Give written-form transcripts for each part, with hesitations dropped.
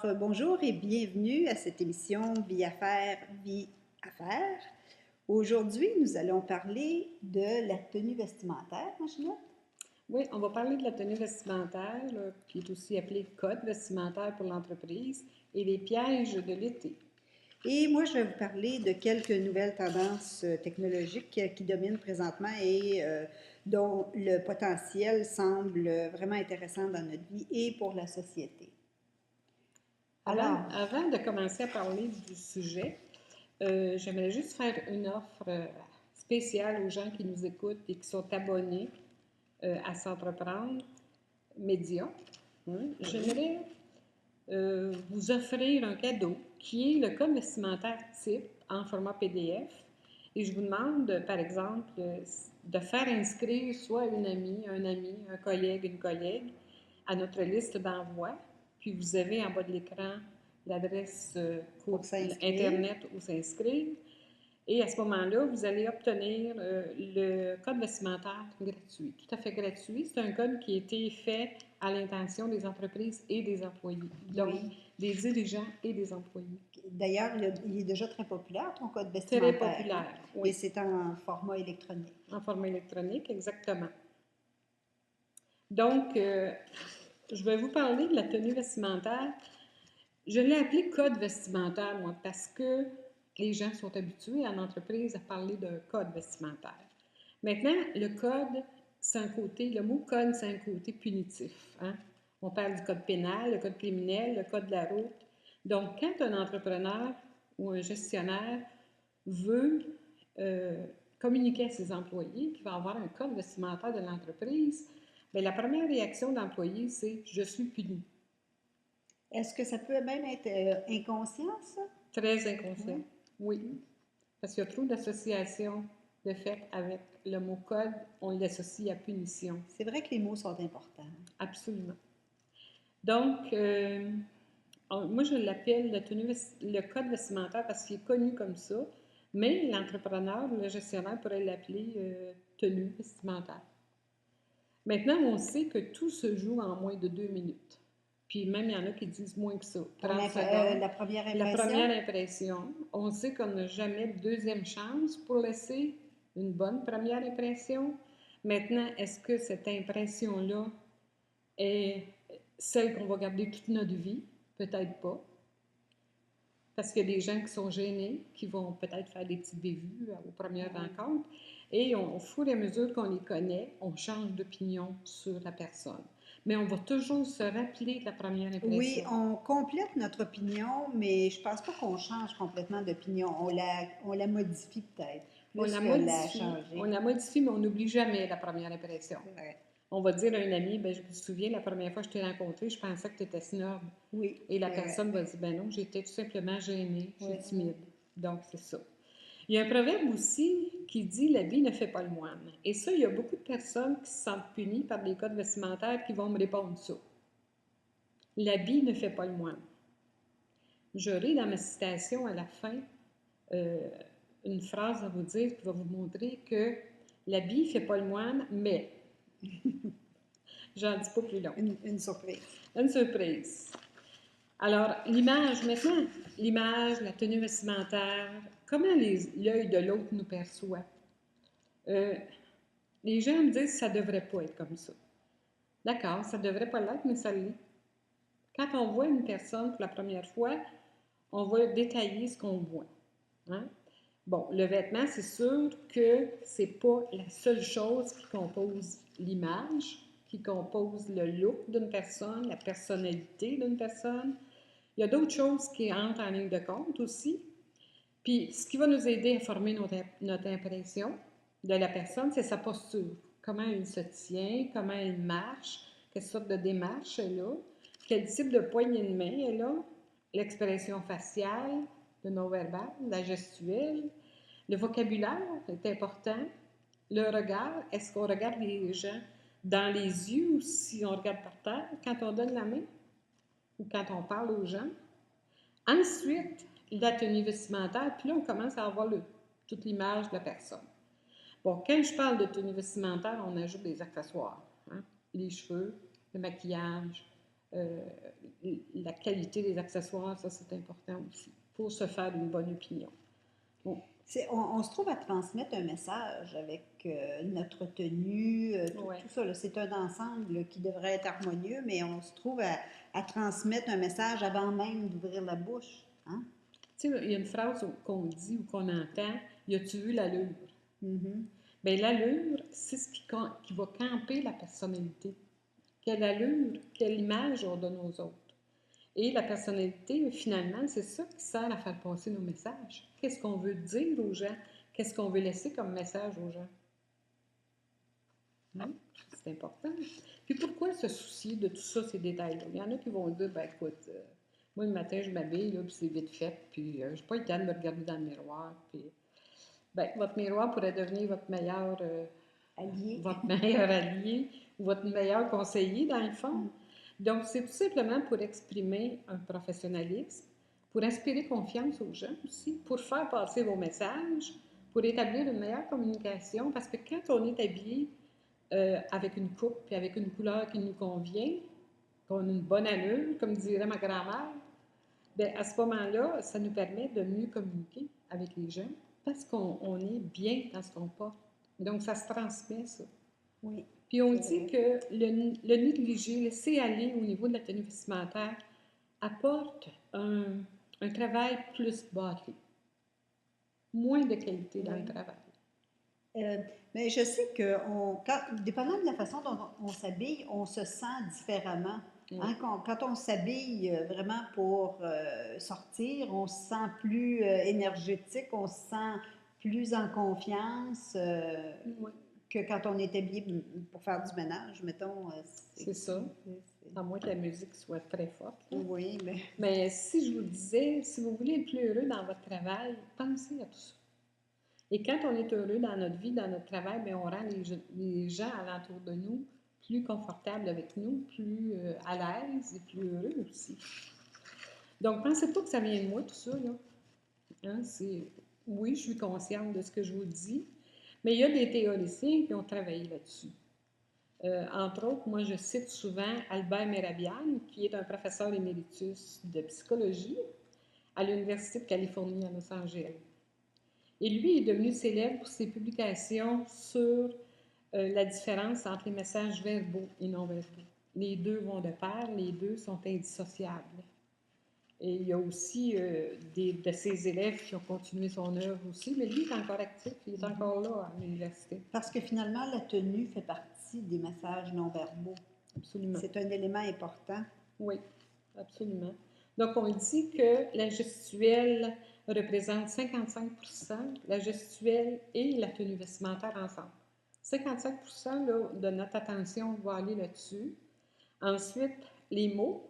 Bonjour et bienvenue à cette émission Vie Affaires, Vie Affaires. Aujourd'hui, nous allons parler de la tenue vestimentaire, hein, Ginette? Oui, on va parler de la tenue vestimentaire, là, qui est aussi appelée code vestimentaire pour l'entreprise, et les pièges de l'été. Et moi, je vais vous parler de quelques nouvelles tendances technologiques qui dominent présentement et dont le potentiel semble vraiment intéressant dans notre vie et pour la société. Avant de commencer à parler du sujet, j'aimerais juste faire une offre spéciale aux gens qui nous écoutent et qui sont abonnés à S'entreprendre Média. J'aimerais vous offrir un cadeau qui est le code vestimentaire type en format PDF. Et je vous demande, par exemple, de faire inscrire soit une amie, un collègue, une collègue à notre liste d'envoi. Puis vous avez en bas de l'écran l'adresse Pour s'inscrire. Internet où s'inscrire. Et à ce moment-là, vous allez obtenir le code vestimentaire gratuit, tout à fait gratuit. C'est un code qui a été fait à l'intention des entreprises et des employés, donc Oui. des dirigeants et des employés. D'ailleurs, il est déjà très populaire, ton code Très vestimentaire. populaire, Hein? oui. Et c'est en format électronique. En format électronique, exactement. Donc, je vais vous parler de la tenue vestimentaire. Je l'ai appelé code vestimentaire, moi, parce que les gens sont habitués en entreprise à parler d'un code vestimentaire. Maintenant, le code, c'est un côté, le mot code, c'est un côté punitif. Hein? On parle du code pénal, le code criminel, le code de la route. Donc, quand un entrepreneur ou un gestionnaire veut communiquer à ses employés qu'il va avoir un code vestimentaire de l'entreprise, bien, la première réaction de l'employé, c'est « je suis puni ». Est-ce que ça peut même être inconscient, ça? Très inconscient, oui. Parce qu'il y a trop d'associations de fait avec le mot code, on l'associe à punition. C'est vrai que les mots sont importants. Absolument. Donc, moi, je l'appelle le code vestimentaire parce qu'il est connu comme ça, mais l'entrepreneur ou le gestionnaire pourrait l'appeler tenue vestimentaire. Maintenant, on sait que tout se joue en moins de 2 minutes. Puis même, il y en a qui disent moins que ça. 30 secondes. La première impression? La première impression. On sait qu'on n'a jamais de deuxième chance pour laisser une bonne première impression. Maintenant, est-ce que cette impression-là est celle qu'on va garder toute notre vie? Peut-être pas. Parce qu'il y a des gens qui sont gênés, qui vont peut-être faire des petites bévues aux premières rencontres. Et au fur et à mesure qu'on les connaît, on change d'opinion sur la personne. Mais on va toujours se rappeler de la première impression. Oui, on complète notre opinion, mais je pense pas qu'on change complètement d'opinion. On la modifie peut-être, plus que la changer. On la modifie, mais on n'oublie jamais la première impression. Ouais. On va dire à un ami, ben, je me souviens, la première fois que je t'ai rencontré, je pensais que tu étais snob. Oui. Et la personne va dire, ben non, j'étais tout simplement gênée, je suis timide. Donc, c'est ça. Il y a un proverbe aussi qui dit « l'habit ne fait pas le moine ». Et ça, il y a beaucoup de personnes qui se sentent punies par des codes vestimentaires qui vont me répondre ça. L'habit ne fait pas le moine. J'aurai dans ma citation à la fin une phrase à vous dire qui va vous montrer que l'habit ne fait pas le moine, mais j'en dis pas plus long. Une surprise. Une surprise. Alors, l'image, maintenant, l'image, la tenue vestimentaire, comment l'œil de l'autre nous perçoit? Les gens me disent que ça ne devrait pas être comme ça. D'accord, ça ne devrait pas l'être, mais ça l'est. Quand on voit une personne pour la première fois, on va détailler ce qu'on voit. Hein? Bon, le vêtement, c'est sûr que ce n'est pas la seule chose qui compose l'image, qui compose le look d'une personne, la personnalité d'une personne. Il y a d'autres choses qui entrent en ligne de compte aussi. Puis, ce qui va nous aider à former notre impression de la personne, c'est sa posture. Comment elle se tient, comment elle marche, quelle sorte de démarche elle a, quel type de poignée de main elle a, l'expression faciale, le non-verbal, la gestuelle, le vocabulaire est important, le regard, est-ce qu'on regarde les gens dans les yeux ou si on regarde par terre quand on donne la main ou quand on parle aux gens. Ensuite, la tenue vestimentaire, puis là, on commence à avoir toute l'image de la personne. Bon, quand je parle de tenue vestimentaire, on ajoute des accessoires. Hein? Les cheveux, le maquillage, Euh, la qualité des accessoires, ça c'est important aussi, pour se faire une bonne opinion. Bon. On se trouve à transmettre un message avec notre tenue, Ouais. tout ça, là. C'est un ensemble là, qui devrait être harmonieux, mais on se trouve à transmettre un message avant même d'ouvrir la bouche. Hein? Tu sais, il y a une phrase qu'on dit ou qu'on entend, y a-tu vu l'allure? Mhm. Bien, l'allure, c'est ce qui va camper la personnalité. Quelle allure, quelle image on donne aux autres. Et la personnalité, finalement, c'est ça qui sert à faire passer nos messages. Qu'est-ce qu'on veut dire aux gens? Qu'est-ce qu'on veut laisser comme message aux gens? Hein? C'est important. Puis pourquoi se soucier de tout ça, ces détails-là? Il y en a qui vont dire, ben écoute, moi le matin, je m'habille, là, puis c'est vite fait, puis je n'ai pas le temps de me regarder dans le miroir. Puis, ben, votre miroir pourrait devenir Allié. votre meilleur allié ou votre meilleur conseiller, dans le fond. Donc, c'est tout simplement pour exprimer un professionnalisme, pour inspirer confiance aux gens aussi, pour faire passer vos messages, pour établir une meilleure communication, parce que quand on est habillé avec une coupe et avec une couleur qui nous convient, qu'on a une bonne allure, comme dirait ma grand-mère, bien, à ce moment-là, ça nous permet de mieux communiquer avec les gens parce qu'on est bien dans ce qu'on porte. Donc, ça se transmet, ça. Oui. Puis on dit que le négliger, laisser aller au niveau de la tenue vestimentaire apporte un travail plus bâclé, moins de qualité dans le travail. Mais je sais que, dépendant de la façon dont on s'habille, on se sent différemment. Hein, quand on s'habille vraiment pour sortir, on se sent plus énergétique, on se sent plus en confiance que quand on est habillé pour faire du ménage, mettons. C'est ça. À moins que la musique soit très forte. Là. Oui, mais si je vous disais, si vous voulez être plus heureux dans votre travail, pensez à tout ça. Et quand on est heureux dans notre vie, dans notre travail, bien, on rend les gens alentour de nous plus confortables avec nous, plus à l'aise et plus heureux aussi. Donc, pensez pas que ça vient de moi, tout ça. Là. Hein, oui, je suis consciente de ce que je vous dis, mais il y a des théoriciens qui ont travaillé là-dessus. Entre autres, moi, je cite souvent Albert Mehrabian, qui est un professeur éméritus de psychologie à l'Université de Californie à Los Angeles. Et lui est devenu célèbre pour ses publications sur la différence entre les messages verbaux et non verbaux. Les deux vont de pair, les deux sont indissociables. Et il y a aussi de ses élèves qui ont continué son œuvre aussi, mais lui est encore actif, il est encore là à l'université. Parce que finalement, la tenue fait partie des messages non verbaux. Absolument. C'est un élément important. Oui, absolument. Donc, on dit que la gestuelle représente 55%, la gestuelle et la tenue vestimentaire ensemble. 55% là, de notre attention va aller là-dessus. Ensuite, les mots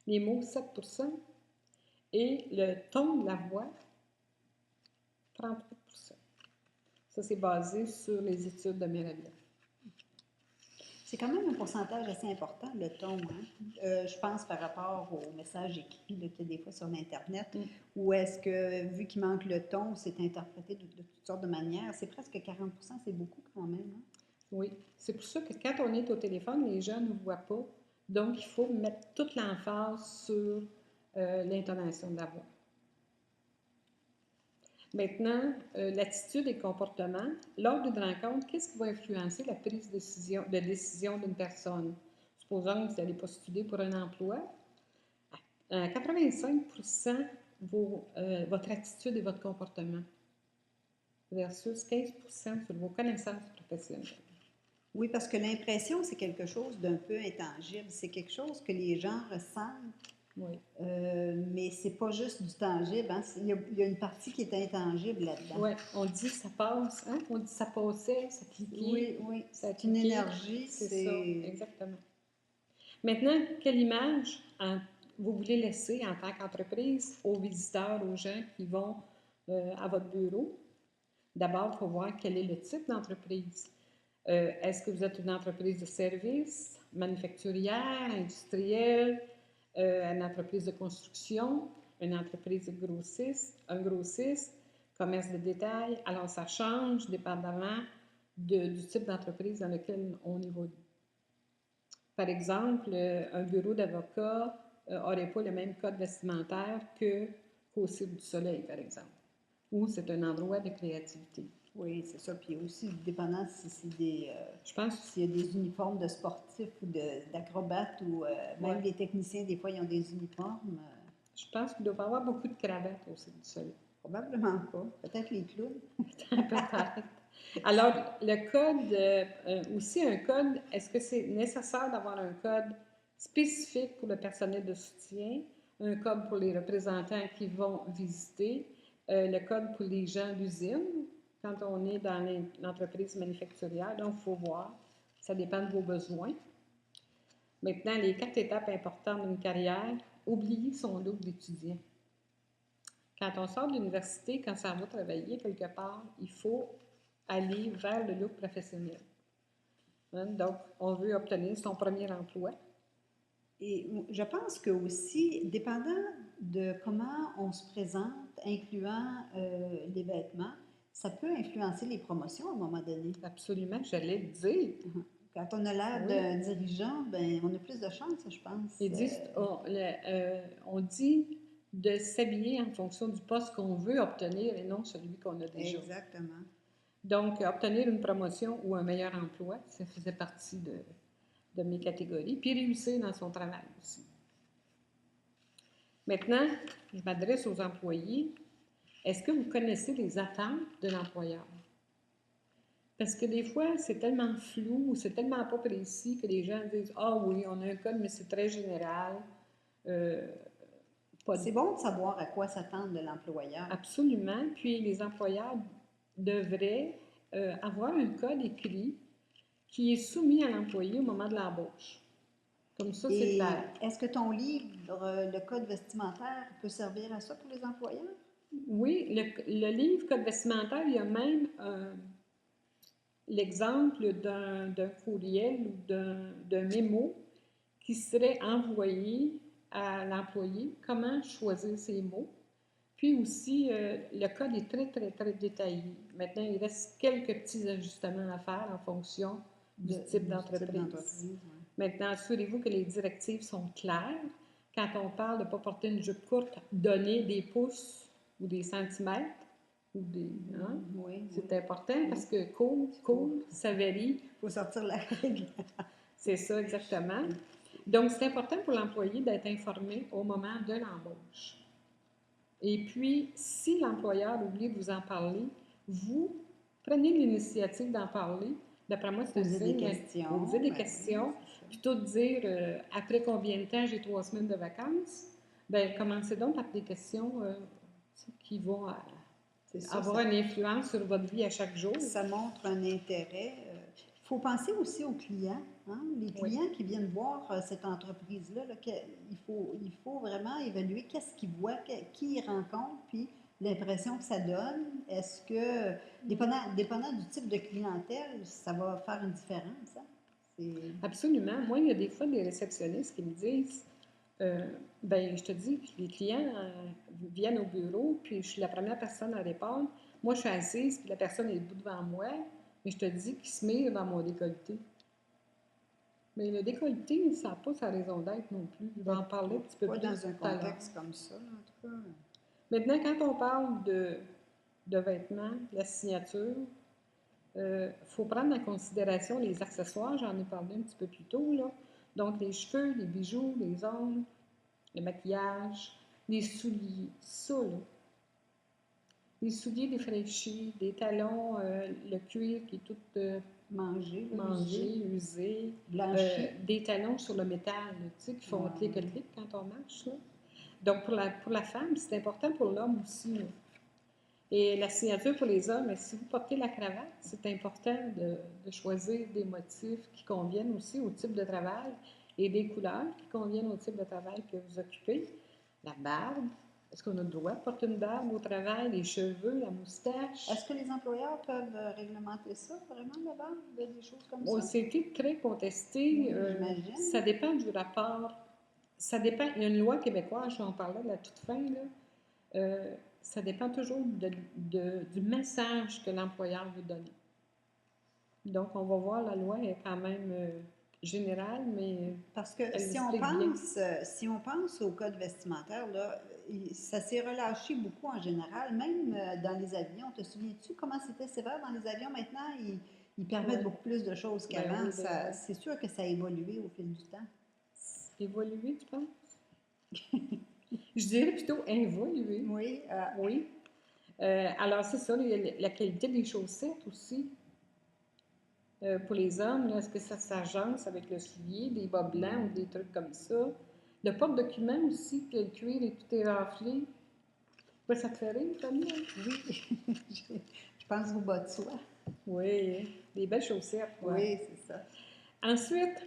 7%, et le ton de la voix, 38%. Ça, c'est basé sur les études de Mehrabian. C'est quand même un pourcentage assez important, le ton. Hein? Je pense par rapport aux messages écrits qu'il y a des fois sur l'Internet, où est-ce que, vu qu'il manque le ton, c'est interprété de toutes sortes de manières. C'est presque 40%, c'est beaucoup quand même. Hein? Oui, c'est pour ça que quand on est au téléphone, les gens ne voient pas. Donc, il faut mettre toute l'emphase sur l'intonation de la voix. Maintenant, l'attitude et le comportement. Lors d'une rencontre, qu'est-ce qui va influencer la prise de décision d'une personne? Supposons que vous allez postuler pour un emploi. 85% votre attitude et votre comportement versus 15% sur vos connaissances professionnelles. Oui, parce que l'impression, c'est quelque chose d'un peu intangible. C'est quelque chose que les gens ressentent. Oui. Mais c'est pas juste du tangible. Hein? Il y a une partie qui est intangible là-dedans. Oui, on dit ça passe, hein? On dit ça passait, ça cliquait. Oui, c'est une énergie. C'est ça, exactement. Maintenant, quelle image vous voulez laisser en tant qu'entreprise aux visiteurs, aux gens qui vont à votre bureau? D'abord, il faut voir quel est le type d'entreprise. Est-ce que vous êtes une entreprise de services, manufacturière, industrielle, une entreprise de construction, une entreprise de un grossiste, commerce de détail? Alors, ça change dépendamment du type d'entreprise dans lequel on évolue. Par exemple, un bureau d'avocat n'aurait pas le même code vestimentaire qu'au Cirque du Soleil, par exemple, où c'est un endroit de créativité. Oui, c'est ça. Puis aussi, dépendant si c'est Je pense, s'il y a des uniformes de sportifs ou d'acrobates ou même ouais, les techniciens, des fois, ils ont des uniformes. je pense qu'il doit y avoir beaucoup de cravates au Cirque du Soleil. Probablement pas. Peut-être les clowns. Peut-être. Alors, le code, aussi un code, est-ce que c'est nécessaire d'avoir un code spécifique pour le personnel de soutien, un code pour les représentants qui vont visiter, le code pour les gens d'usine, quand on est dans l'entreprise manufacturière, donc il faut voir, ça dépend de vos besoins. Maintenant, les 4 étapes importantes d'une carrière, oubliez son look d'étudiant. Quand on sort de l'université, quand ça va travailler quelque part, il faut aller vers le look professionnel. Hein? Donc, on veut obtenir son premier emploi. Et je pense que aussi, dépendant de comment on se présente, incluant les vêtements, ça peut influencer les promotions à un moment donné. Absolument, j'allais le dire. Quand on a l'air Oui. d'un dirigeant, ben, on a plus de chance, je pense. Ils disent, on dit de s'habiller en fonction du poste qu'on veut obtenir et non celui qu'on a déjà. Exactement. Donc, obtenir une promotion ou un meilleur emploi, ça faisait partie de mes catégories. Puis réussir dans son travail aussi. Maintenant, je m'adresse aux employés. Est-ce que vous connaissez les attentes de l'employeur? Parce que des fois, c'est tellement flou, c'est tellement pas précis que les gens disent « Ah oui, on a un code, mais c'est très général. C'est bon de savoir à quoi s'attendre de l'employeur. Absolument. Puis les employeurs devraient avoir un code écrit qui est soumis à l'employé au moment de l'embauche. Comme ça, c'est clair. Est-ce que ton livre, le code vestimentaire, peut servir à ça pour les employeurs? Oui, le livre Code vestimentaire, il y a même l'exemple d'un courriel ou d'un mémo qui serait envoyé à l'employé, comment choisir ses mots. Puis aussi, le code est très, très, très détaillé. Maintenant, il reste quelques petits ajustements à faire en fonction du type d'entreprise. Ouais. Maintenant, assurez-vous que les directives sont claires. Quand on parle de ne pas porter une jupe courte, donner des pouces ou des centimètres, ou des, hein? Oui, C'est important parce que court, ça varie. Il faut sortir la règle. C'est ça, exactement. Donc, c'est important pour l'employé d'être informé au moment de l'embauche. Et puis, si l'employeur oublie de vous en parler, vous prenez l'initiative d'en parler. D'après moi, c'est un Poser des signe. questions. Poser des Ben questions. oui, c'est ça. Plutôt de dire après combien de temps j'ai 3 semaines de vacances, bien, commencez donc par des questions qui vont avoir une influence sur votre vie à chaque jour. Ça montre un intérêt. Il faut penser aussi aux clients. Hein? Les clients qui viennent voir cette entreprise-là, il faut vraiment évaluer qu'est-ce qu'ils voient, qui ils rencontrent, puis l'impression que ça donne. Est-ce que, dépendant du type de clientèle, ça va faire une différence? Hein? Absolument. Moi, il y a des fois des réceptionnistes qui me disent ben, je te dis, les clients viennent au bureau, puis je suis la première personne à répondre. Moi, je suis assise, puis la personne est debout devant moi, mais je te dis qu'il se mire dans mon décolleté. Mais le décolleté, ça n'a pas sa raison d'être non plus. Je vais en parler un petit peu plus. Pas dans un contexte comme ça, en tout cas. Maintenant, quand on parle de vêtements, la signature, il faut prendre en considération les accessoires, j'en ai parlé un petit peu plus tôt, là. Donc, les cheveux, les bijoux, les ongles, le maquillage, les souliers, ça, là. Les souliers défraîchis, des talons, le cuir qui est tout Mangé, usé, blanchi. des talons sur le métal, là, tu sais, qui font clic-clic quand on marche, là. Donc, pour la femme, c'est important pour l'homme aussi, là. Et la signature pour les hommes, si vous portez la cravate, c'est important de choisir des motifs qui conviennent aussi au type de travail et des couleurs qui conviennent au type de travail que vous occupez. La barbe, est-ce qu'on a le droit de porter une barbe au travail, les cheveux, la moustache? Est-ce que les employeurs peuvent réglementer ça, vraiment, la barbe, des choses comme Bon, ça? c'était très contesté. Oui, j'imagine. Ça dépend du rapport. Ça dépend. Il y a une loi québécoise, je vais en parler de la toute fin, là. Ça dépend toujours du message que l'employeur veut donner. Donc, on va voir, la loi est quand même générale, mais Parce que elle l'explique bien. si on pense au code vestimentaire, là, ça s'est relâché beaucoup en général, même dans les avions. Te souviens-tu comment c'était sévère dans les avions? Maintenant, ils permettent Oui, beaucoup plus de choses ben qu'avant. oui, ben oui. C'est sûr que ça a évolué au fil du temps. Évoluer, tu penses? Je dirais plutôt involuer. Oui, Oui. Alors, c'est ça, il y a la qualité des chaussettes aussi. Pour les hommes, là, est-ce que ça s'agence avec le soulier, des bas blancs ou des trucs comme ça? Le porte-document aussi, que le cuir et tout est raflé. Ouais, ça te fait rire, Tony? oui, je pense au bas de soie. Oui, des belles chaussettes, quoi. Oui, c'est ça. Ensuite,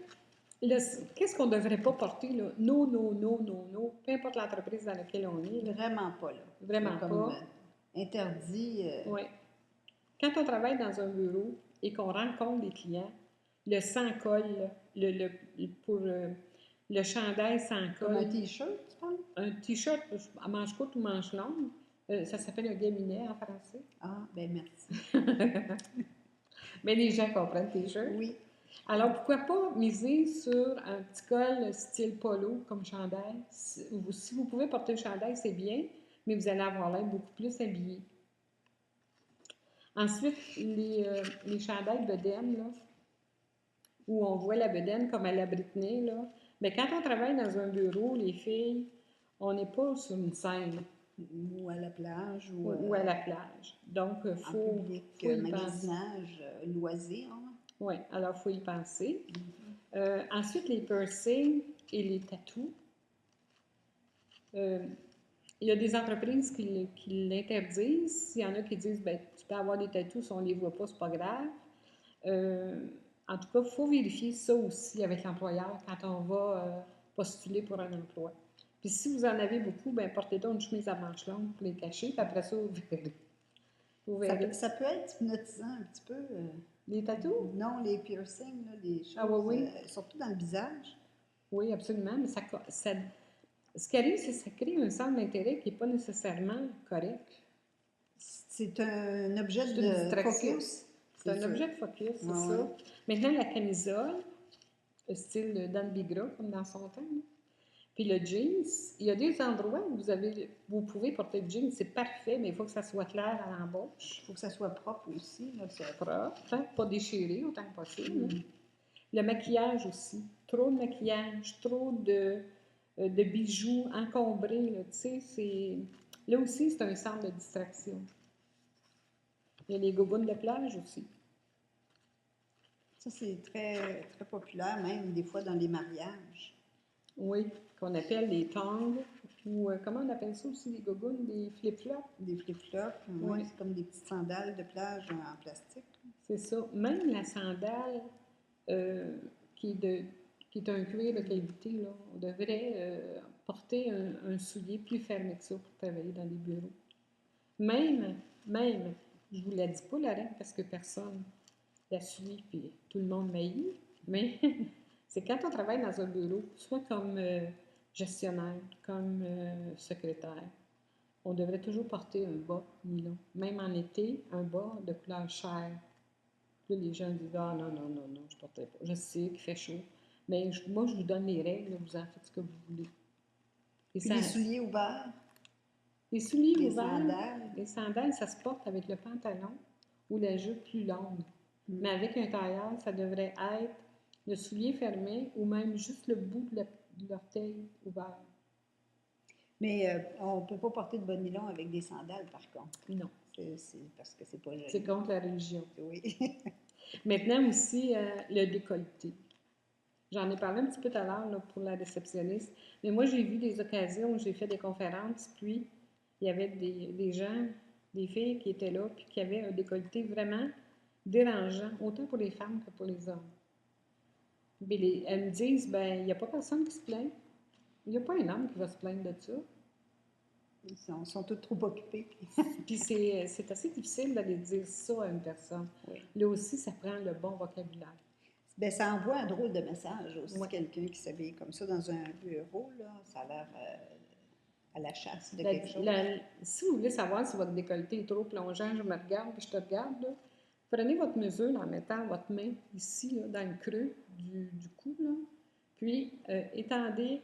qu'est-ce qu'on ne devrait pas porter, là? Non, non, non, non, non, peu importe l'entreprise dans laquelle on est, là. Vraiment pas, là. C'est Vraiment comme pas. interdit. Oui. Quand on travaille dans un bureau et qu'on rencontre des clients, le sans-col, pour le chandail sans Comme un col, T-shirt, tu penses? un t-shirt à manche courte ou manche longue, ça s'appelle un gaminet en français. Ah, ben merci. Mais les gens comprennent t-shirt. Oui, Alors, pourquoi pas miser sur un petit col style polo comme chandail? Si vous pouvez porter le chandail, c'est bien, mais vous allez avoir l'air beaucoup plus habillé. Ensuite, les chandails bedaine, là, où on voit la bedaine comme à la Britney, là. Mais quand on travaille dans un bureau, les filles, on n'est pas sur une scène ou à la plage, ou ou à la plage. Donc, il en faut, public, faut y penser. magasinage, loisirs. Oui, alors il faut y penser. Ensuite, les piercings et les tatous. Euh, il y a des entreprises qui l'interdisent. Il y en a qui disent, ben, tu peux avoir des tatous, si on ne les voit pas, c'est pas grave. En tout cas, il faut vérifier ça aussi avec l'employeur quand on va postuler pour un emploi. Puis si vous en avez beaucoup, ben portez donc une chemise à manches longues pour les cacher, puis après ça, vous verrez. Vous verrez. Ça peut être hypnotisant un petit peu. Les tatous? Non, les piercings, là, les choses, Ah oui, oui. surtout dans le visage. Oui, absolument. Mais ce qui arrive, c'est que ça crée un centre d'intérêt qui n'est pas nécessairement correct. C'est un objet C'est une de distraction. focus. C'est un sûr. objet de focus, c'est Ouais, ça. ouais. Maintenant, la camisole, le style de Dan Bigra, comme dans son temps. Là. Puis le jeans, il y a des endroits où vous pouvez porter le jeans, c'est parfait, mais il faut que ça soit clair à l'embauche. Il faut que ça soit propre aussi. Là, Propre, hein, pas déchiré autant que possible. Hein. Le maquillage aussi. Trop de maquillage, trop de bijoux encombrés. Là, là aussi, c'est un centre de distraction. Il y a les gogoons de plage aussi. Ça, c'est très, très populaire, même des fois dans les mariages. Oui, qu'on appelle les tongs, ou comment on appelle ça aussi, les gogoons, des flip-flops? Des flip-flops, Oui, c'est comme des petites sandales de plage en plastique. c'est ça. Même la sandale euh, qui, est de, qui est un cuir de qualité, là, on devrait porter un soulier plus fermé que ça pour travailler dans les bureaux. Même, je vous la dis pas, la règle, parce que personne la suit, puis tout le monde m'haït, mais c'est quand on travaille dans un bureau, soit comme gestionnaire, comme secrétaire, on devrait toujours porter un bas nylon. Même en été, un bas de couleur chair. Là, les gens disent, ah non, non, non, non, je ne porterai pas. Je sais qu'il fait chaud, mais moi, je vous donne les règles, vous en faites ce que vous voulez. Et Puis ça, les souliers ouverts, les souliers les ouverts, sandales. les sandales, ça se porte avec le pantalon ou la jupe plus longue. Mais avec un tailleur, ça devrait être le soulier fermé ou même juste le bout de l'orteil ouvert. Mais on ne peut pas porter de bas nylon avec des sandales, par contre. Non. C'est parce que c'est pas joli. C'est contre la religion. Oui. Maintenant aussi, le décolleté. J'en ai parlé un petit peu tout à l'heure là, pour la réceptionniste. Mais moi, j'ai vu des occasions où j'ai fait des conférences, puis il y avait des gens, des filles qui étaient là, puis qui avaient un décolleté vraiment dérangeant, autant pour les femmes que pour les hommes. Puis elles me disent, ben, il n'y a pas personne qui se plaint. Il n'y a pas un homme qui va se plaindre de ça. Ils sont tous trop occupés. Puis c'est assez difficile d'aller dire ça à une personne. Oui. Là aussi, ça prend le bon vocabulaire. Bien, ça envoie un drôle de message aussi. Ouais. Quelqu'un qui s'habille comme ça dans un bureau, là, ça a l'air à la chasse de quelque chose. Si vous voulez savoir si votre décolleté est trop plongeant, je me regarde puis je te regarde, là, prenez votre mesure en mettant votre main ici, là, dans le creux du cou, là. Puis, étendez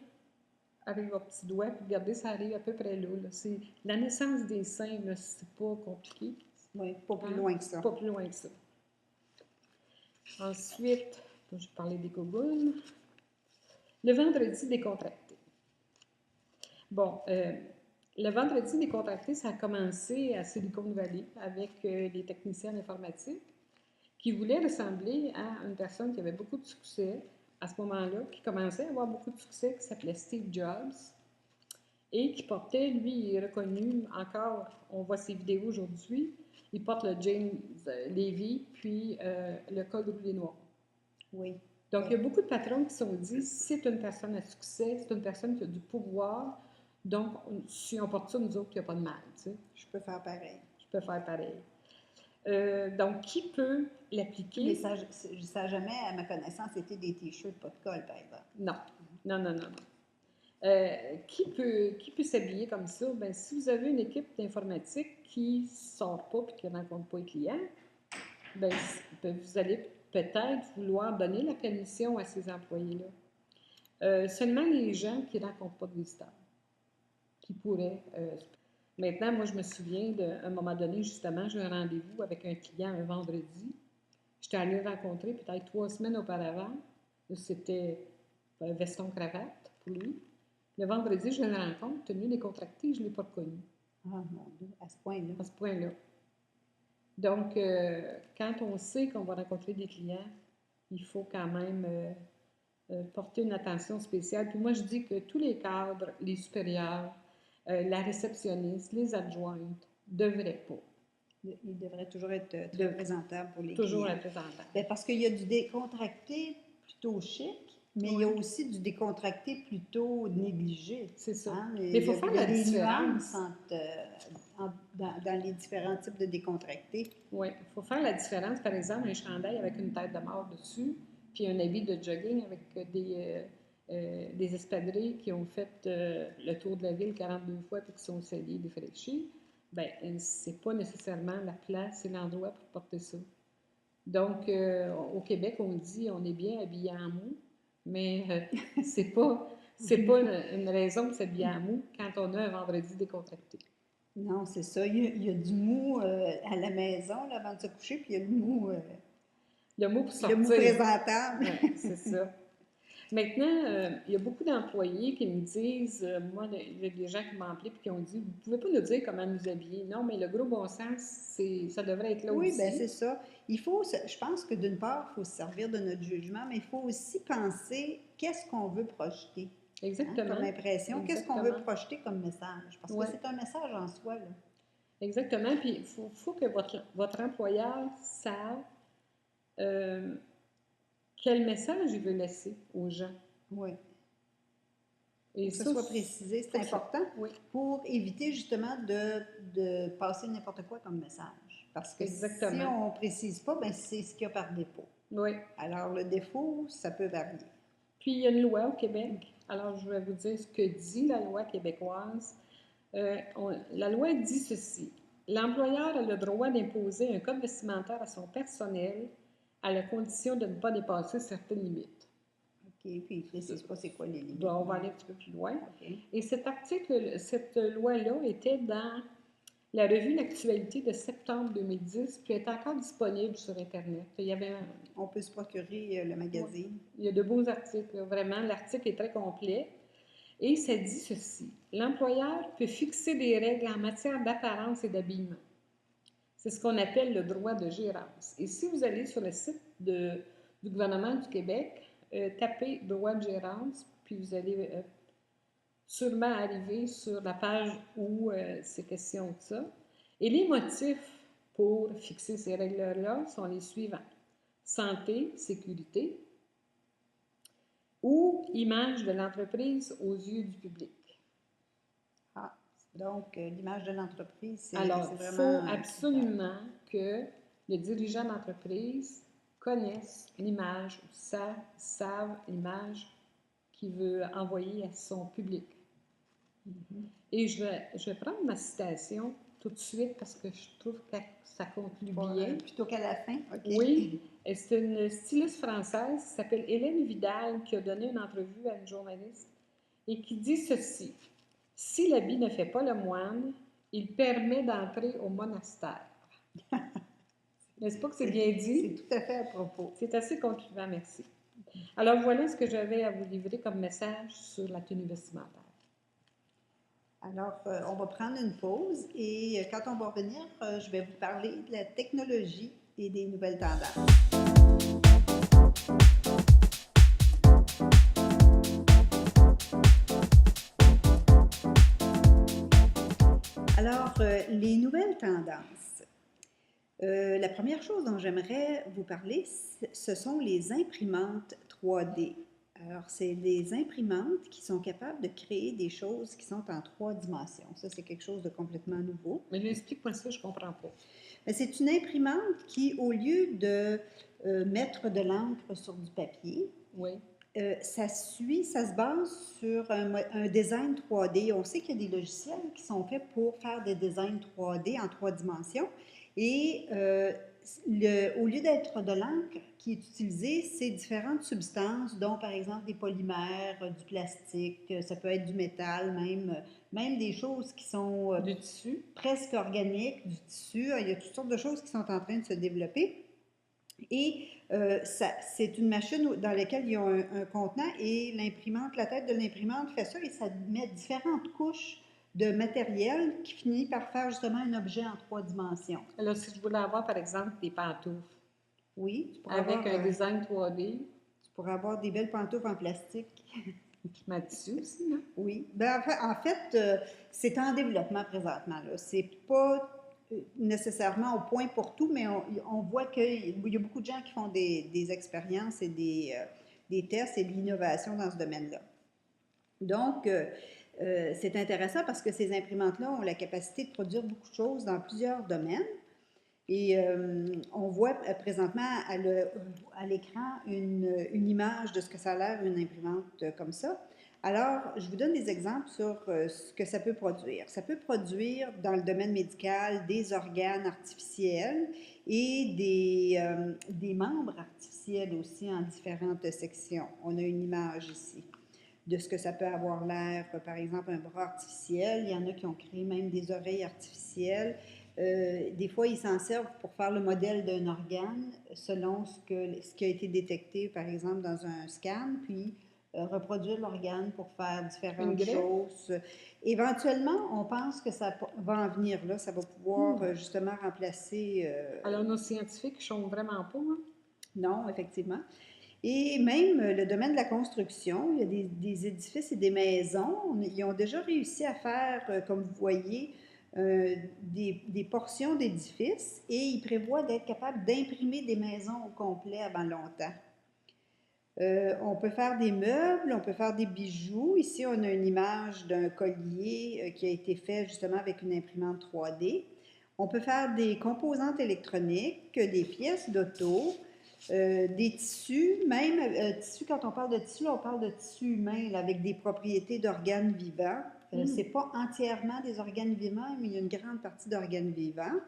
avec votre petit doigt, puis regardez, ça arrive à peu près là. C'est la naissance des seins, là, c'est pas compliqué. Oui, pas plus Hein? loin que ça. Pas plus loin que ça. Ensuite, je vais parler des gougounes. Le vendredi décontracté. Bon, le vendredi décontracté, ça a commencé à Silicon Valley avec les techniciens informatiques qui voulaient ressembler à une personne qui avait beaucoup de succès à ce moment-là, qui commençait à avoir beaucoup de succès, qui s'appelait Steve Jobs et qui portait, lui, il est reconnu encore, on voit ses vidéos aujourd'hui, il porte le James Levy puis le col roulé noir. Oui. Donc, il y a beaucoup de patrons qui se sont dit, c'est une personne à succès, c'est une personne qui a du pouvoir, donc si on porte ça, nous autres, il n'y a pas de mal, tu sais. Je peux faire pareil. Je peux faire pareil. Donc, qui peut l'appliquer? Mais ça n'a jamais, à ma connaissance, été des t-shirts pas de colle, par exemple. Non, non, non, non. Qui peut s'habiller comme ça? Bien, si vous avez une équipe d'informatique qui ne sort pas et qui ne rencontre pas les clients, bien, vous allez peut-être vouloir donner la permission à ces employés-là. Seulement les gens qui ne rencontrent pas de visiteurs, qui pourraient. Maintenant, moi, je me souviens d'à un moment donné, justement, j'ai un rendez-vous avec un client un vendredi. J'étais allée le rencontrer peut-être 3 semaines auparavant. C'était un veston-cravate pour lui. Le vendredi, je le rencontre, tenue décontractée, je ne l'ai pas reconnu. Ah, mon Dieu, à ce point-là. À ce point-là. Donc, quand on sait qu'on va rencontrer des clients, il faut quand même porter une attention spéciale. Puis moi, je dis que tous les cadres, les supérieurs, la réceptionniste, les adjointes, devraient pas. Il devrait toujours être très présentable pour les Toujours clients. représentable. Bien, parce qu'il y a du décontracté plutôt chic, mais il y a aussi du décontracté plutôt négligé. C'est ça. Hein? Mais il faut faire la différence. Il y a des nuances dans les différents types de décontractés. Oui, il faut faire la différence. Par exemple, un chandail avec une tête de mort dessus, puis un habit de jogging avec des espadrilles qui ont fait le tour de la ville 42 fois puis qui sont scellés, défraîchis. Bien, c'est pas nécessairement la place et l'endroit pour porter ça. Donc, au Québec, on dit on est bien habillé en mou, mais c'est pas une raison de s'habiller en mou quand on a un vendredi décontracté. Non, c'est ça. Il y a du mou à la maison là, avant de se coucher, puis il y a le mou pour sortir. le mou présentable. Ouais, c'est ça. Maintenant, il y a beaucoup d'employés qui me disent, moi, il y a des gens qui m'ont appelé et qui ont dit, vous ne pouvez pas nous dire comment nous habiller. Non, mais le gros bon sens, ça devrait être là aussi. Oui, bien c'est ça. Je pense que d'une part, il faut se servir de notre jugement, mais il faut aussi penser qu'est-ce qu'on veut projeter. Exactement. Comme impression, qu'est-ce qu'on veut projeter comme message? Parce que c'est un message en soi, là. Exactement. Puis il faut que votre employeur sache quel message il veut laisser aux gens. Oui. Et que ça soit précisé, c'est important pour éviter justement de passer n'importe quoi comme message. Parce que si on ne précise pas, ben c'est ce qu'il y a par défaut. Oui. Alors, le défaut, ça peut varier. Puis, il y a une loi au Québec. Alors, je vais vous dire ce que dit la loi québécoise. La loi dit ceci. L'employeur a le droit d'imposer un code vestimentaire à son personnel à la condition de ne pas dépasser certaines limites. OK, puis il ne précise pas c'est quoi les limites. Bon, on va aller un petit peu plus loin. Okay. Et cette loi-là était dans la revue L'Actualité de septembre 2010, puis elle est encore disponible sur Internet. On peut se procurer le magazine. Oui. Il y a de beaux articles, vraiment. L'article est très complet. Et ça dit ceci. L'employeur peut fixer des règles en matière d'apparence et d'habillement. C'est ce qu'on appelle le droit de gérance. Et si vous allez sur le site du gouvernement du Québec, tapez droit de gérance, puis vous allez sûrement arriver sur la page où c'est question de ça. Et les motifs pour fixer ces règles-là sont les suivants. Santé, sécurité ou image de l'entreprise aux yeux du public. Ah, donc l'image de l'entreprise, c'est vraiment... Alors, il faut absolument que le dirigeant d'entreprise connaisse l'image, ou savent l'image qu'il veut envoyer à son public. Mm-hmm. Et je vais prendre ma citation tout de suite parce que je trouve que ça conclut Pas, bien. plutôt qu'à la fin, OK. Oui, et c'est une styliste française qui s'appelle Hélène Vidal qui a donné une entrevue à une journaliste et qui dit ceci. Si l'habit ne fait pas le moine, il permet d'entrer au monastère. N'est-ce pas que c'est bien dit? C'est tout à fait à propos. C'est assez concluant, merci. Alors voilà ce que j'avais à vous livrer comme message sur la tenue vestimentaire. Alors, on va prendre une pause et quand on va revenir, je vais vous parler de la technologie et des nouvelles tendances. Alors, les nouvelles tendances. La première chose dont j'aimerais vous parler, ce sont les imprimantes 3D. Alors, c'est des imprimantes qui sont capables de créer des choses qui sont en 3 dimensions. Ça, c'est quelque chose de complètement nouveau. Mais explique-moi ça, je ne comprends pas. C'est une imprimante qui, au lieu de mettre de l'encre sur du papier, oui. Ça se base sur un design 3D. On sait qu'il y a des logiciels qui sont faits pour faire des designs 3D en 3 dimensions. Et au lieu d'être de l'encre qui est utilisée, c'est différentes substances, dont par exemple des polymères, du plastique, ça peut être du métal, même des choses qui sont du tissu, presque organiques, du tissu. Il y a toutes sortes de choses qui sont en train de se développer. Et c'est une machine dans laquelle il y a un contenant et l'imprimante, la tête de l'imprimante fait ça et ça met différentes couches de matériel qui finit par faire justement un objet en 3 dimensions. Alors, si je voulais avoir, par exemple, des pantoufles. Oui, tu pourrais avec avoir, un design 3D. Tu pourrais avoir des belles pantoufles en plastique. Ma tissu aussi, non? Oui. Ben, en fait c'est en développement présentement. C'est pas nécessairement au point pour tout, mais on voit qu'il y a beaucoup de gens qui font des expériences et des tests et de l'innovation dans ce domaine-là. Donc, c'est intéressant parce que ces imprimantes-là ont la capacité de produire beaucoup de choses dans plusieurs domaines. Et on voit présentement à l'écran une image de ce que ça a l'air une imprimante comme ça. Alors, je vous donne des exemples sur ce que ça peut produire. Ça peut produire dans le domaine médical des organes artificiels et des membres artificiels aussi en différentes sections. On a une image ici de ce que ça peut avoir l'air, par exemple un bras artificiel. Il y en a qui ont créé même des oreilles artificielles. Des fois, ils s'en servent pour faire le modèle d'un organe selon ce qui a été détecté, par exemple, dans un scan, puis reproduire l'organe pour faire différentes choses. Éventuellement, on pense que ça va en venir là, ça va pouvoir justement remplacer... Alors, nos scientifiques ne sont vraiment pas, hein? Non, effectivement. Et même le domaine de la construction, il y a des édifices et des maisons, ils ont déjà réussi à faire, comme vous voyez, des portions d'édifices et ils prévoient d'être capables d'imprimer des maisons au complet avant longtemps. On peut faire des meubles, on peut faire des bijoux. Ici, on a une image d'un collier qui a été fait justement avec une imprimante 3D. On peut faire des composantes électroniques, des pièces d'auto, des tissus, même tissus, quand on parle de tissu, on parle de tissu humain là, avec des propriétés d'organes vivants. C'est pas entièrement des organes vivants, mais il y a une grande partie d'organes vivants.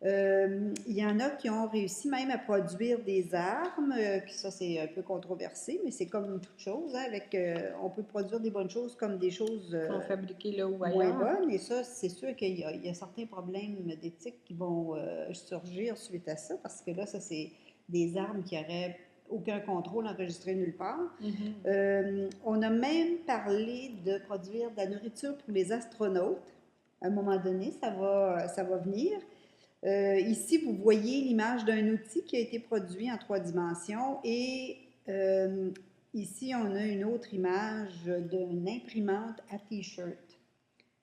Il y en a qui ont réussi même à produire des armes, ça c'est un peu controversé, mais c'est comme toute chose, hein, on peut produire des bonnes choses comme des choses fabriquées là ou moins bonnes, et ça c'est sûr qu'il y a certains problèmes d'éthique qui vont surgir suite à ça, parce que là ça c'est des armes qui n'auraient aucun contrôle enregistré nulle part. On a même parlé de produire de la nourriture pour les astronautes. À un moment donné, ça va venir. Ici, vous voyez l'image d'un outil qui a été produit en 3 dimensions et ici, on a une autre image d'une imprimante à T-shirt.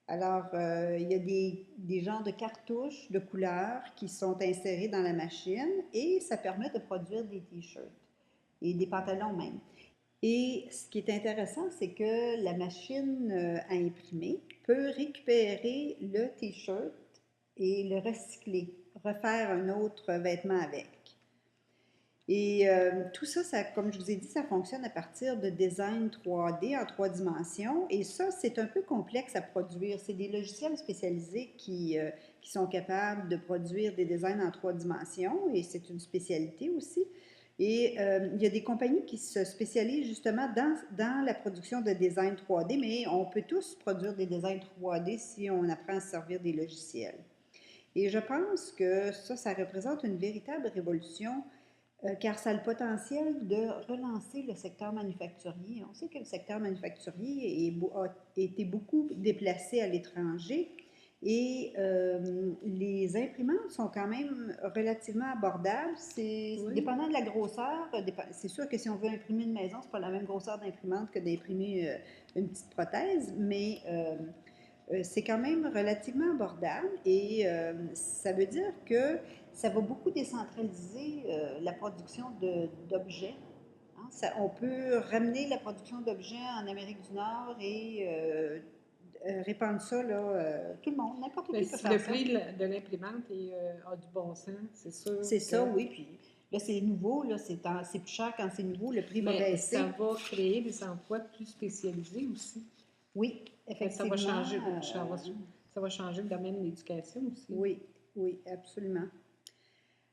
Alors, il y a des genres de cartouches de couleurs qui sont insérées dans la machine et ça permet de produire des T-shirts et des pantalons même. Et ce qui est intéressant, c'est que la machine à imprimer peut récupérer le T-shirt et le recycler, refaire un autre vêtement avec. Et tout ça, comme je vous ai dit, ça fonctionne à partir de design 3D en 3 dimensions. Et ça, c'est un peu complexe à produire. C'est des logiciels spécialisés qui qui sont capables de produire des designs en 3 dimensions, et c'est une spécialité aussi. Et il y a des compagnies qui se spécialisent justement dans la production de design 3D, mais on peut tous produire des designs 3D si on apprend à se servir des logiciels. Et je pense que ça représente une véritable révolution, car ça a le potentiel de relancer le secteur manufacturier. On sait que le secteur manufacturier a été beaucoup déplacé à l'étranger, et les imprimantes sont quand même relativement abordables. C'est Oui. dépendant de la grosseur. C'est sûr que si on veut imprimer une maison, c'est pas la même grosseur d'imprimante que d'imprimer une petite prothèse, mais c'est quand même relativement abordable, et ça veut dire que ça va beaucoup décentraliser la production d'objets. Hein. On peut ramener la production d'objets en Amérique du Nord et répandre ça, là, tout le monde, n'importe Mais qui peut si le faire ça. prix de l'imprimante a du bon sens, c'est sûr C'est ça, que... oui. Puis là, c'est nouveau, là, c'est plus cher quand c'est nouveau, le prix va Mais ça baisser. va créer des emplois plus spécialisés aussi. Oui, Ça va effectivement. changer, ça va changer le domaine de l'éducation aussi. Oui, oui, absolument.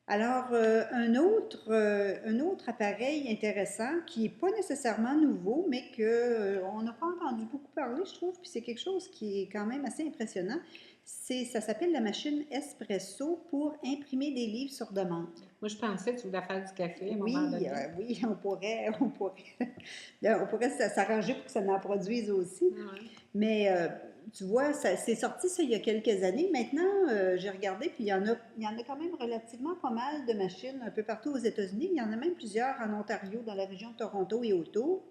Alors, un autre appareil intéressant qui n'est pas nécessairement nouveau, mais qu'on n'a pas entendu beaucoup parler, je trouve, puis c'est quelque chose qui est quand même assez impressionnant, ça s'appelle la machine Espresso pour imprimer des livres sur demande. Moi, je pensais que tu voulais faire du café à un moment Oui, donné. oui, on pourrait s'arranger pour que ça en produise aussi. Ouais. Mais tu vois, c'est sorti ça il y a quelques années. Maintenant, j'ai regardé, puis il y en a quand même relativement pas mal de machines un peu partout aux États-Unis. Il y en a même plusieurs en Ontario, dans la région de Toronto et autour.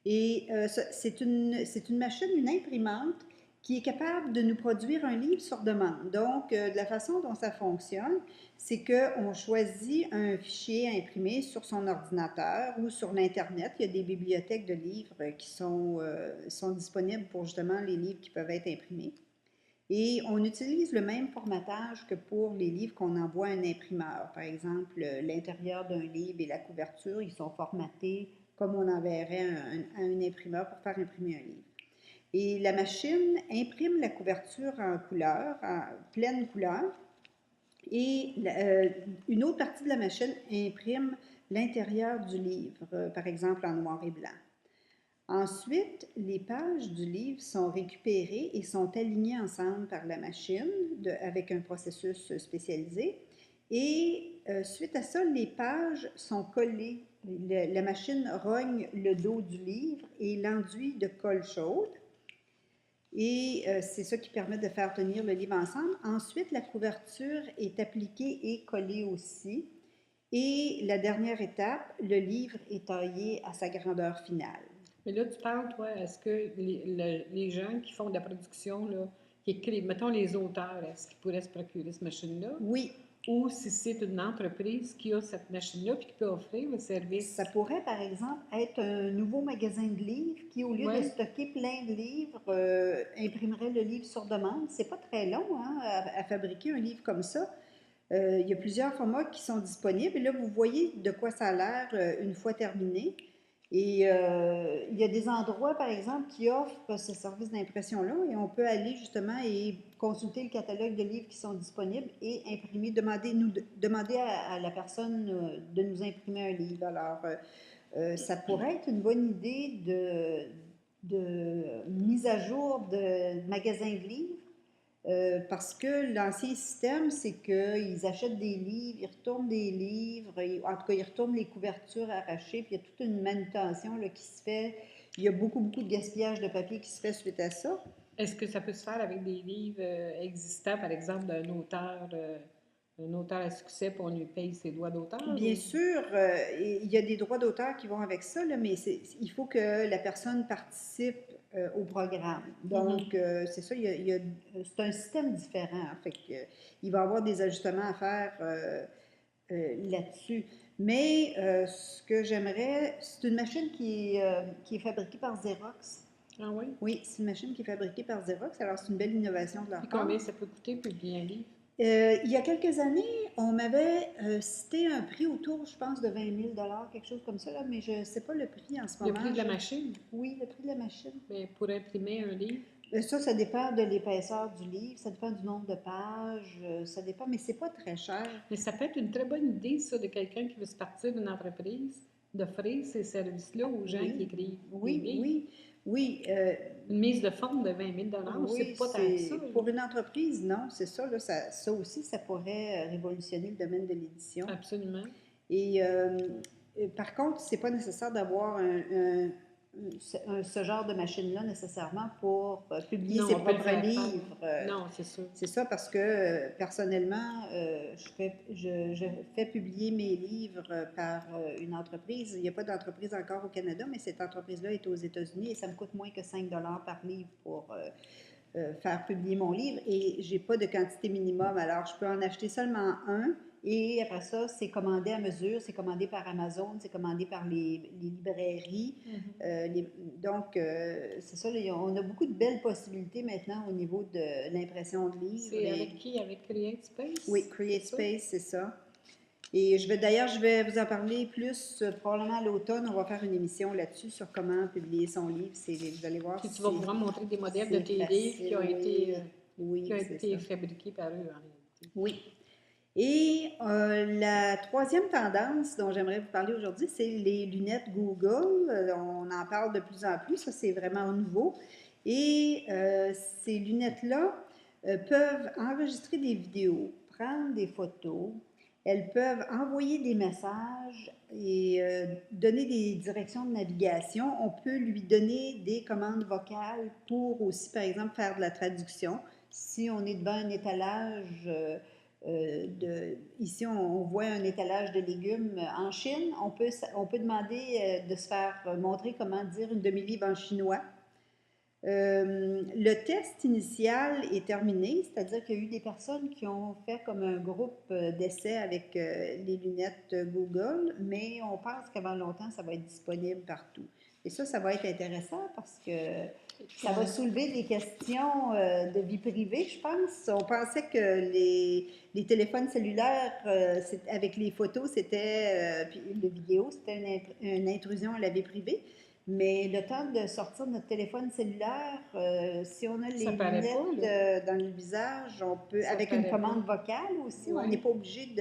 Et c'est une machine, une imprimante, qui est capable de nous produire un livre sur demande. Donc, de la façon dont ça fonctionne, c'est qu'on choisit un fichier à imprimer sur son ordinateur ou sur l'Internet. Il y a des bibliothèques de livres qui sont disponibles pour justement les livres qui peuvent être imprimés. Et on utilise le même formatage que pour les livres qu'on envoie à un imprimeur. Par exemple, l'intérieur d'un livre et la couverture, ils sont formatés comme on enverrait à un imprimeur pour faire imprimer un livre. Et la machine imprime la couverture en couleur, en pleine couleur, et une autre partie de la machine imprime l'intérieur du livre, par exemple en noir et blanc. Ensuite, les pages du livre sont récupérées et sont alignées ensemble par la machine avec un processus spécialisé. Et suite à ça, les pages sont collées. La machine rogne le dos du livre et l'enduit de colle chaude. Et c'est ça qui permet de faire tenir le livre ensemble. Ensuite, la couverture est appliquée et collée aussi. Et la dernière étape, le livre est taillé à sa grandeur finale. Mais là, tu parles, toi, est-ce que les gens qui font de la production, là, qui écrivent, mettons les auteurs, est-ce qu'ils pourraient se procurer cette machine-là? Oui, Ou si c'est une entreprise qui a cette machine-là et qui peut offrir le service? ça pourrait, par exemple, être un nouveau magasin de livres qui, au lieu de Oui. stocker plein de livres, imprimerait le livre sur demande. C'est pas très long, hein, à fabriquer un livre comme ça. Il y a plusieurs formats qui sont disponibles. Et là, vous voyez de quoi ça a l'air une fois terminé. Et il y a des endroits, par exemple, qui offrent ce service d'impression-là, et on peut aller justement et consulter le catalogue de livres qui sont disponibles et imprimer, demander à la personne de nous imprimer un livre. Alors, ça pourrait être une bonne idée de mise à jour de magasins de livres. Parce que l'ancien système, c'est qu'ils achètent des livres, ils retournent des livres, en tout cas, ils retournent les couvertures arrachées, puis il y a toute une manutention là, qui se fait. Il y a beaucoup, beaucoup de gaspillage de papier qui se fait suite à ça. Est-ce que ça peut se faire avec des livres existants, par exemple, d'un auteur à succès, puis on lui paye ses droits d'auteur? Bien Ou... sûr, il y a des droits d'auteur qui vont avec ça, là, mais il faut que la personne participe au programme. Donc, c'est ça, c'est un système différent. Fait que, il va y avoir des ajustements à faire là-dessus. Mais ce que j'aimerais, c'est une machine qui est fabriquée par Xerox. Ah oui? Oui, c'est une machine qui est fabriquée par Xerox. Alors, c'est une belle innovation de leur Puis part. combien ça peut coûter publier un livre? Il y a quelques années, on m'avait cité un prix autour, je pense, de 20 000 quelque chose comme ça, là, mais je ne sais pas le prix en ce Le moment. prix de la machine? Oui, le prix de la machine. Bien, pour imprimer un livre? Ça dépend de l'épaisseur du livre, ça dépend du nombre de pages, ça dépend, mais c'est pas très cher. Mais ça peut être une très bonne idée, ça, de quelqu'un qui veut se partir d'une entreprise, d'offrir ces services-là aux gens qui Oui, écrivent des oui, livres. oui, oui. Une mise de fonds de 20 000 Oui, c'est pas tant que ça, c'est là. pour une entreprise, non, c'est ça, là, ça aussi, ça pourrait révolutionner le domaine de l'édition. Absolument. Et par contre, c'est pas nécessaire d'avoir ce genre de machine-là nécessairement pour publier Non, ses on peut le propres faire faire. livres. Non, c'est sûr. C'est ça parce que personnellement, je fais publier mes livres par une entreprise. Il n'y a pas d'entreprise encore au Canada, mais cette entreprise-là est aux États-Unis et ça me coûte moins que 5 par livre pour faire publier mon livre et j'ai pas de quantité minimum. Alors, je peux en acheter seulement un et après ça, c'est commandé à mesure, c'est commandé par Amazon, c'est commandé par les librairies. Donc, c'est ça, là, on a beaucoup de belles possibilités maintenant au niveau de l'impression de livres. C'est avec qui? Avec CreateSpace? Oui, C'est ça? CreateSpace, c'est ça. Et d'ailleurs, je vais vous en parler plus probablement à l'automne. On va faire une émission là-dessus sur comment publier son livre. Vous allez voir, Puis tu vas pouvoir montrer des modèles de c'est tes livres qui facile. ont été, Oui, qui ont c'est été ça. fabriqués par eux, en réalité. Oui. Et la troisième tendance dont j'aimerais vous parler aujourd'hui, c'est les lunettes Google. On en parle de plus en plus, ça c'est vraiment nouveau. Et ces lunettes-là peuvent enregistrer des vidéos, prendre des photos, elles peuvent envoyer des messages et donner des directions de navigation. On peut lui donner des commandes vocales pour aussi, par exemple, faire de la traduction. Si on est devant un étalage ici, on voit un étalage de légumes en Chine. On peut demander de se faire montrer comment dire une demi-livre en chinois. Le test initial est terminé, c'est-à-dire qu'il y a eu des personnes qui ont fait comme un groupe d'essai avec les lunettes Google, mais on pense qu'avant longtemps, ça va être disponible partout. Et ça va être intéressant parce que ça va soulever des questions de vie privée, je pense. On pensait que les téléphones cellulaires, avec les photos, puis les vidéos, c'était une intrusion à la vie privée. Mais le temps de sortir notre téléphone cellulaire, si on a les Ça paraît pas, lunettes là. dans le visage, on peut, Ça avec une paraît commande pas. vocale aussi, on Ouais. n'est pas obligé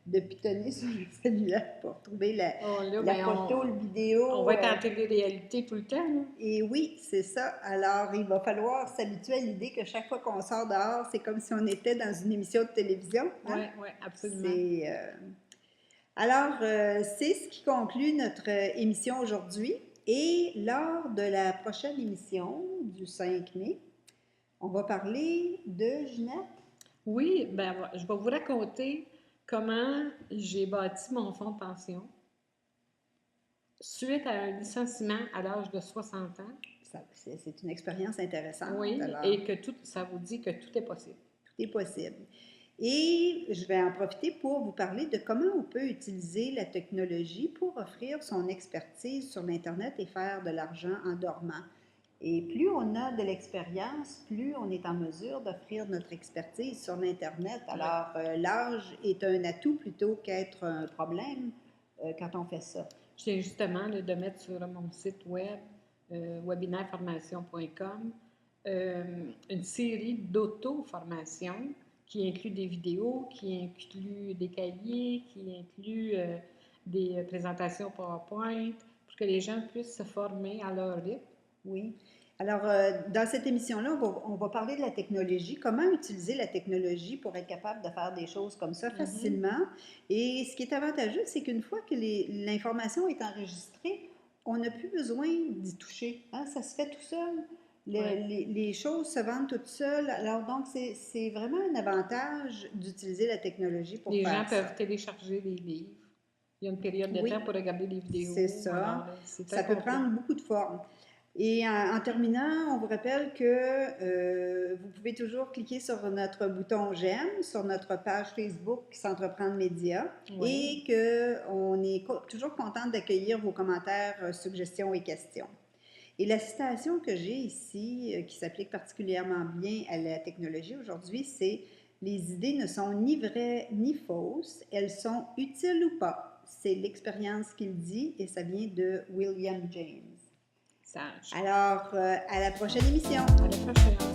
de pitonner sur le cellulaire pour trouver Oh, là, la ben, photo, le vidéo. on va être en télé-réalité tout le temps, là. Et oui, c'est ça. Alors, il va falloir s'habituer à l'idée que chaque fois qu'on sort dehors, c'est comme si on était dans une émission de télévision. Hein? Oui, oui, absolument. Alors, c'est ce qui conclut notre émission aujourd'hui. Et lors de la prochaine émission du 5 mai, on va parler de Ginette. Oui, ben, je vais vous raconter comment j'ai bâti mon fonds de pension suite à un licenciement à l'âge de 60 ans. C'est une expérience intéressante. Oui, Alors, et que ça vous dit que tout est possible. tout est possible. Et je vais en profiter pour vous parler de comment on peut utiliser la technologie pour offrir son expertise sur l'Internet et faire de l'argent en dormant. Et plus on a de l'expérience, plus on est en mesure d'offrir notre expertise sur l'Internet. Alors, l'âge est un atout plutôt qu'être un problème quand on fait ça. Je viens justement là, de mettre sur mon site web, webinairformation.com, une série d'auto-formations qui inclut des vidéos, qui inclut des cahiers, qui inclut des présentations PowerPoint, pour que les gens puissent se former à leur rythme. Oui. Alors, dans cette émission-là, on va parler de la technologie, comment utiliser la technologie pour être capable de faire des choses comme ça facilement. Et ce qui est avantageux, c'est qu'une fois que l'information est enregistrée, on n'a plus besoin d'y toucher. Hein? Ça se fait tout seul. Les choses se vendent toutes seules. Alors, donc, c'est vraiment un avantage d'utiliser la technologie pour faire ça. Les gens peuvent télécharger des livres. Il y a une période de temps pour regarder des vidéos. C'est ça. Alors, là, ça peut prendre beaucoup de formes. Et en terminant, on vous rappelle que vous pouvez toujours cliquer sur notre bouton j'aime sur notre page Facebook S'entreprendre Média et qu'on est toujours contente d'accueillir vos commentaires, suggestions et questions. Et la citation que j'ai ici, qui s'applique particulièrement bien à la technologie aujourd'hui, c'est « Les idées ne sont ni vraies ni fausses, elles sont utiles ou pas. » C'est l'expérience qu'il dit et ça vient de William James. message. Alors, à la prochaine émission. À la prochaine.